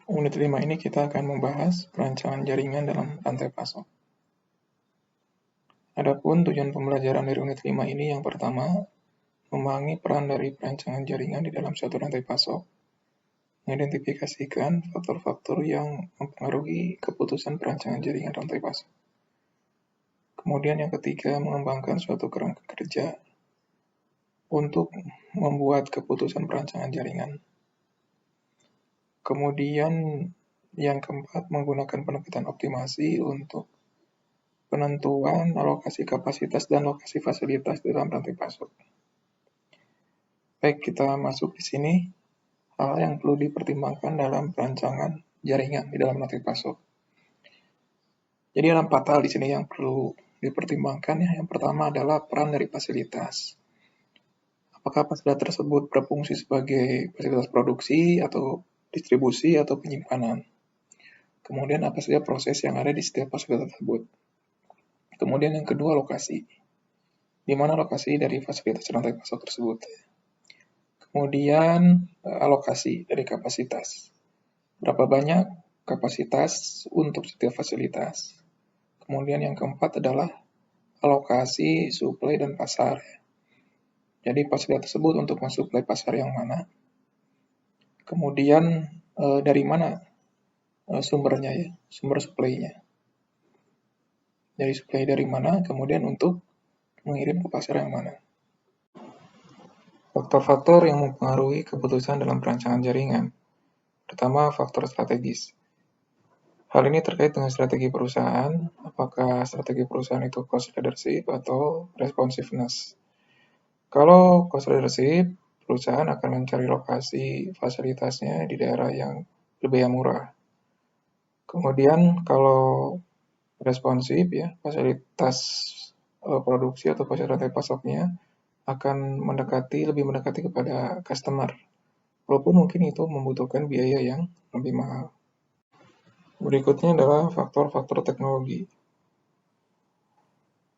Unit 5 ini kita akan membahas perancangan jaringan dalam rantai pasok. Adapun tujuan pembelajaran dari unit 5 ini yang pertama, memahami peran dari perancangan jaringan di dalam suatu rantai pasok, mengidentifikasikan faktor-faktor yang mempengaruhi keputusan perancangan jaringan rantai pasok. Kemudian yang ketiga, mengembangkan suatu kerangka kerja untuk membuat keputusan perancangan jaringan. Kemudian yang keempat, menggunakan pendekatan optimasi untuk penentuan alokasi kapasitas dan lokasi fasilitas dalam rantai pasok. Baik, kita masuk di sini hal yang perlu dipertimbangkan dalam perancangan jaringan di dalam rantai pasok. Jadi ada 4 hal di sini yang perlu dipertimbangkan ya. Yang pertama adalah peran dari fasilitas. Apakah fasilitas tersebut berfungsi sebagai fasilitas produksi atau distribusi atau penyimpanan. Kemudian apa saja proses yang ada di setiap fasilitas tersebut. Kemudian yang kedua, lokasi. Di mana lokasi dari fasilitas rantai pasok tersebut. Kemudian alokasi dari kapasitas. Berapa banyak kapasitas untuk setiap fasilitas. Kemudian yang keempat adalah alokasi, suplai, dan pasar. Jadi fasilitas tersebut untuk mensuplai pasar yang mana. Kemudian dari mana sumbernya ya, sumber suplainya. Dari suplai dari mana, kemudian untuk mengirim ke pasar yang mana. Faktor-faktor yang mempengaruhi keputusan dalam perancangan jaringan. Pertama, faktor strategis. Hal ini terkait dengan strategi perusahaan, apakah strategi perusahaan itu cost leadership atau responsiveness. Kalau cost leadership, perusahaan akan mencari lokasi fasilitasnya di daerah yang lebih murah. Kemudian kalau responsif ya, fasilitas produksi atau fasilitas rantai pasoknya akan lebih mendekati kepada customer. Walaupun mungkin itu membutuhkan biaya yang lebih mahal. Berikutnya adalah faktor-faktor teknologi.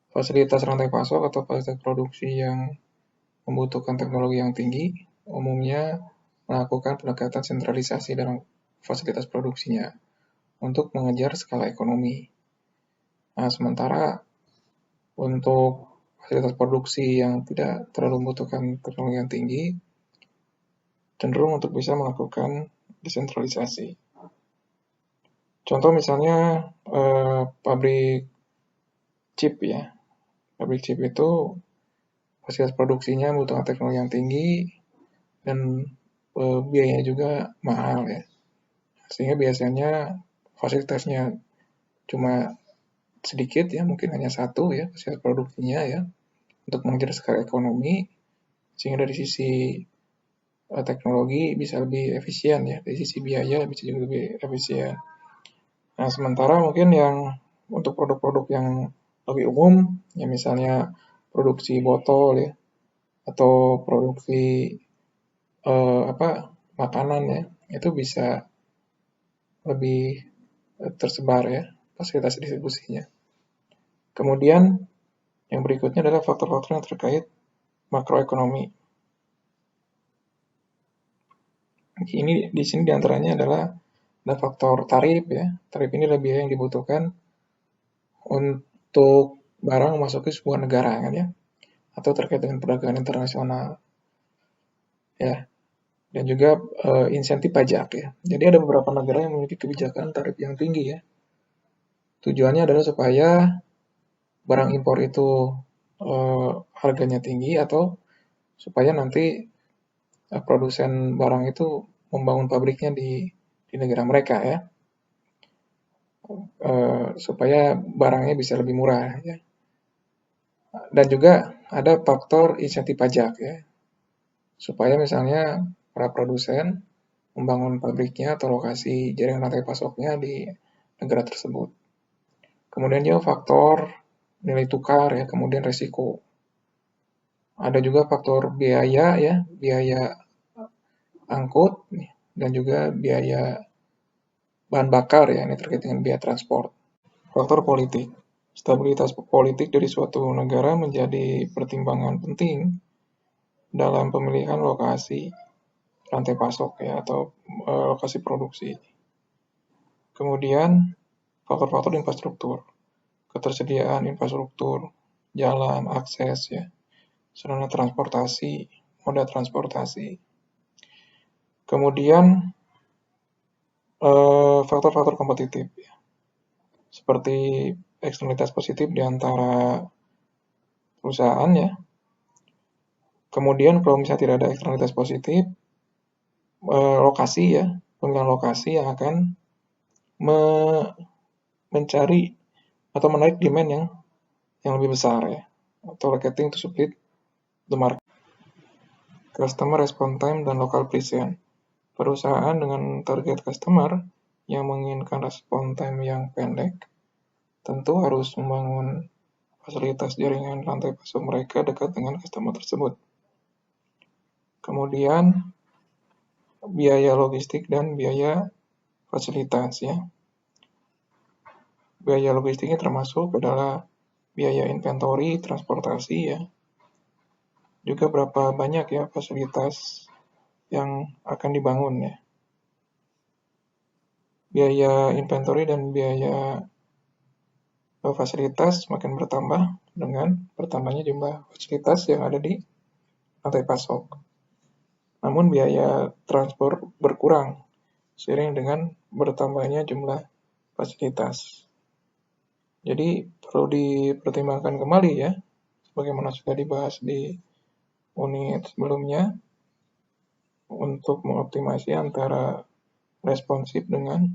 Fasilitas rantai pasok atau fasilitas produksi yang membutuhkan teknologi yang tinggi, umumnya melakukan pendekatan sentralisasi dalam fasilitas produksinya untuk mengejar skala ekonomi. Nah, sementara untuk fasilitas produksi yang tidak terlalu membutuhkan teknologi yang tinggi, cenderung untuk bisa melakukan desentralisasi. Contoh misalnya pabrik chip ya. Pabrik chip itu fasilitas produksinya membutuhkan teknologi yang tinggi dan biayanya juga mahal ya. Sehingga biasanya fasilitasnya cuma sedikit ya, mungkin hanya satu ya fasilitas produksinya ya untuk mengejar skala ekonomi, sehingga dari sisi teknologi bisa lebih efisien ya, dari sisi biaya bisa juga lebih efisien. Nah, sementara mungkin yang untuk produk-produk yang lebih umum, ya misalnya produksi botol ya, atau produksi makanan ya, itu bisa lebih tersebar ya fasilitas distribusinya. Kemudian yang berikutnya adalah faktor-faktor yang terkait makroekonomi. Ini di sini diantaranya adalah ada faktor tarif ya. Tarif ini lebih yang dibutuhkan untuk barang memasuki sebuah negara kan ya, atau terkait dengan perdagangan internasional ya, dan juga insentif pajak ya. Jadi ada beberapa negara yang memiliki kebijakan tarif yang tinggi ya. Tujuannya adalah supaya barang impor itu harganya tinggi, atau supaya nanti produsen barang itu membangun pabriknya di negara mereka ya, supaya barangnya bisa lebih murah ya. Dan juga ada faktor insentif pajak ya, supaya misalnya para produsen membangun pabriknya atau lokasi jaringan rantai pasoknya di negara tersebut. Kemudian juga faktor nilai tukar ya, kemudian resiko. Ada juga faktor biaya ya, biaya angkut dan juga biaya bahan bakar ya, ini terkait dengan biaya transport. Faktor politik. Stabilitas politik dari suatu negara menjadi pertimbangan penting dalam pemilihan lokasi rantai pasok ya, atau lokasi produksi. Kemudian faktor-faktor infrastruktur, ketersediaan infrastruktur, jalan, akses, ya, sarana transportasi, moda transportasi. Kemudian faktor-faktor kompetitif, ya, seperti eksternalitas positif di antara perusahaan, ya. Kemudian kalau misalnya tidak ada eksternalitas positif, lokasi, ya, pemilihan lokasi yang akan mencari atau menarik demand yang lebih besar, ya, atau locating to split the market. Customer response time dan local presence. Perusahaan dengan target customer yang menginginkan respon time yang pendek tentu harus membangun fasilitas jaringan rantai pasok mereka dekat dengan customer tersebut. Kemudian biaya logistik dan biaya fasilitas, ya. Biaya logistiknya termasuk adalah biaya inventory, transportasi, ya. Juga berapa banyak, ya, fasilitas yang akan dibangun, ya. Biaya inventory dan biaya fasilitas makin bertambah dengan bertambahnya jumlah fasilitas yang ada di rantai pasok. Namun biaya transport berkurang seiring dengan bertambahnya jumlah fasilitas. Jadi perlu dipertimbangkan kembali, ya, sebagaimana sudah dibahas di unit sebelumnya, untuk mengoptimasi antara responsif dengan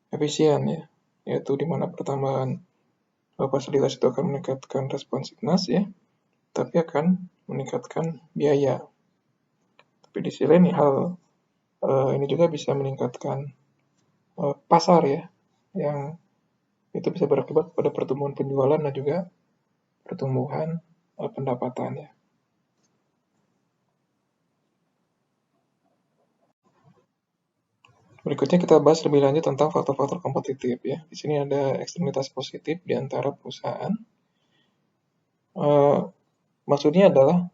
efisien, ya, yaitu di mana pertambahan fasilitas itu akan meningkatkan responsiveness, ya, tapi akan meningkatkan biaya. Tapi di sisi lain hal ini juga bisa meningkatkan pasar, ya, yang itu bisa berakibat pada pertumbuhan penjualan dan juga pertumbuhan pendapatan, ya. Berikutnya kita bahas lebih lanjut tentang faktor-faktor kompetitif, ya. Di sini ada eksternalitas positif di antara perusahaan. Maksudnya adalah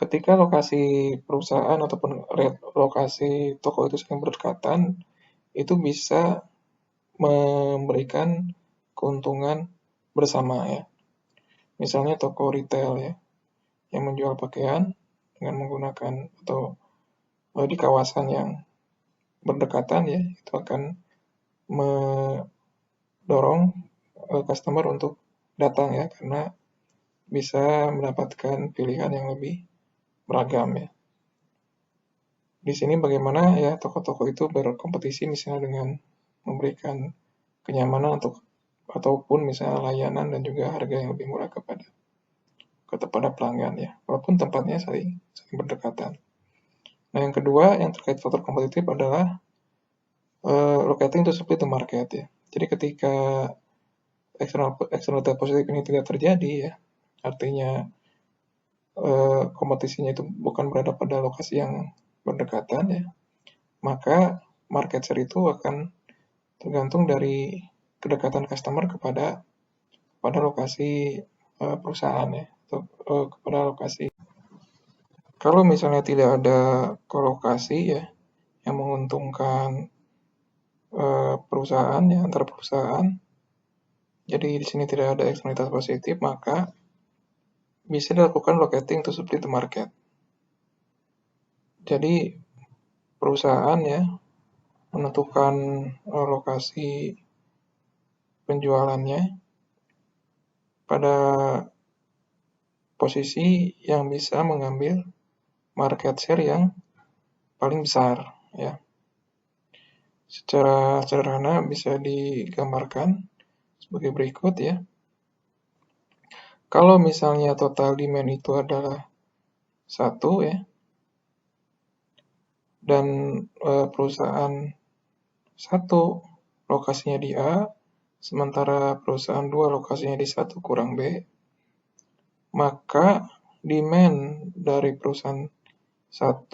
ketika lokasi perusahaan ataupun lokasi toko itu saling berdekatan, itu bisa memberikan keuntungan bersama, ya. Misalnya toko retail, ya, yang menjual pakaian dengan menggunakan atau di kawasan yang berdekatan, ya, itu akan mendorong customer untuk datang, ya, karena bisa mendapatkan pilihan yang lebih beragam, ya. Di sini bagaimana, ya, toko-toko itu berkompetisi misalnya dengan memberikan kenyamanan ataupun misalnya layanan dan juga harga yang lebih murah kepada pelanggan, ya, walaupun tempatnya saling berdekatan. Nah, yang kedua yang terkait faktor kompetitif adalah locating to split the market, ya. Jadi ketika eksternalitas positif ini tidak terjadi, ya, artinya kompetisinya itu bukan berada pada lokasi yang berdekatan, ya, maka market share itu akan tergantung dari kedekatan customer kepada lokasi perusahaan, ya, atau kepada lokasi. Kalau misalnya tidak ada kolokasi, ya, yang menguntungkan perusahaan, ya, antar perusahaan, jadi di sini tidak ada eksternalitas positif, maka bisa dilakukan locating to split the market. Jadi perusahaan, ya, menentukan lokasi penjualannya pada posisi yang bisa mengambil market share yang paling besar, ya. Secara sederhana bisa digambarkan sebagai berikut, ya. Kalau misalnya total demand itu adalah 1, ya, dan perusahaan 1 lokasinya di A, sementara perusahaan 2 lokasinya di 1 kurang B, maka demand dari perusahaan 1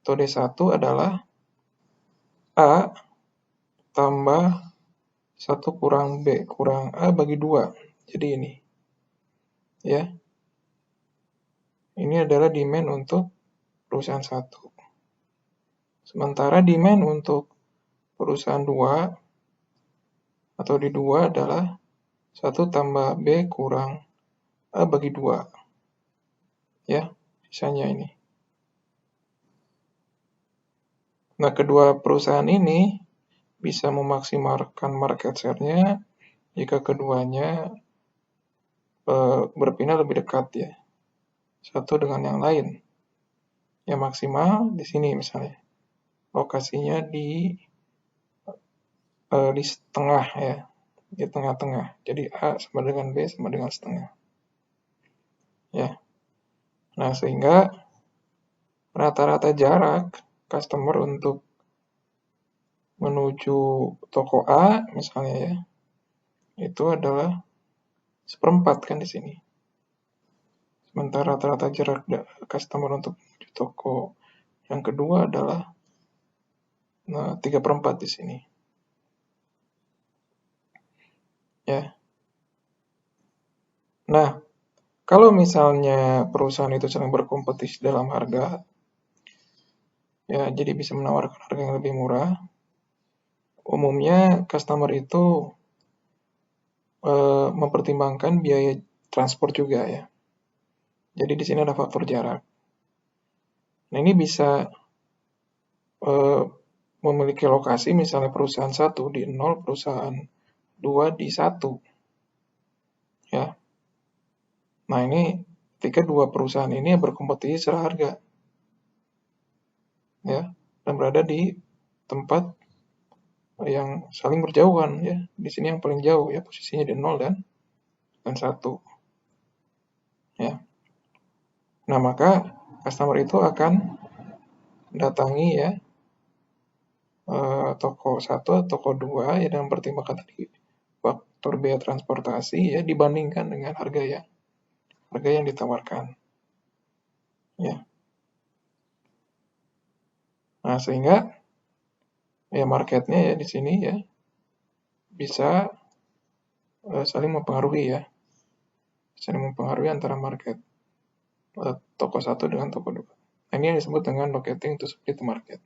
atau D1 adalah A tambah 1 kurang B kurang A bagi 2. Jadi ini, ya. Ini adalah demand untuk perusahaan 1. Sementara demand untuk perusahaan 2 atau di 2 adalah 1 tambah B kurang A bagi 2. Ya, sisanya ini. Nah, kedua perusahaan ini bisa memaksimalkan market share-nya jika keduanya berpindah lebih dekat ya, satu dengan yang lain. Yang maksimal di sini misalnya, lokasinya di setengah ya, di tengah-tengah. Jadi A sama dengan B sama dengan setengah. Ya. Nah, sehingga rata-rata jarak customer untuk menuju toko A misalnya ya, itu adalah 1/4 kan di sini. Sementara rata-rata jarak customer untuk menuju toko yang kedua adalah 3/4 di sini. Ya. Nah, kalau misalnya perusahaan itu sedang berkompetisi dalam harga, ya jadi bisa menawarkan harga yang lebih murah. Umumnya customer itu mempertimbangkan biaya transport juga ya. Jadi di sini ada faktor jarak. Nah, ini bisa memiliki lokasi misalnya perusahaan 1 di 0, perusahaan 2 di 1. Ya. Nah, ini ketika dua perusahaan ini berkompetisi secara harga. Ya, dan berada di tempat yang saling berjauhan ya. Di sini yang paling jauh ya, posisinya di 0 dan 1. Ya. Nah, maka customer itu akan datangi ya toko 1 atau toko 2 ya, dengan pertimbangan tadi faktor biaya transportasi ya dibandingkan dengan harga yang ditawarkan. Ya. Nah, sehingga ya marketnya ya di sini ya bisa saling mempengaruhi ya. Saling mempengaruhi antara market toko 1 dengan toko 2. Nah, ini yang disebut dengan locating to split market.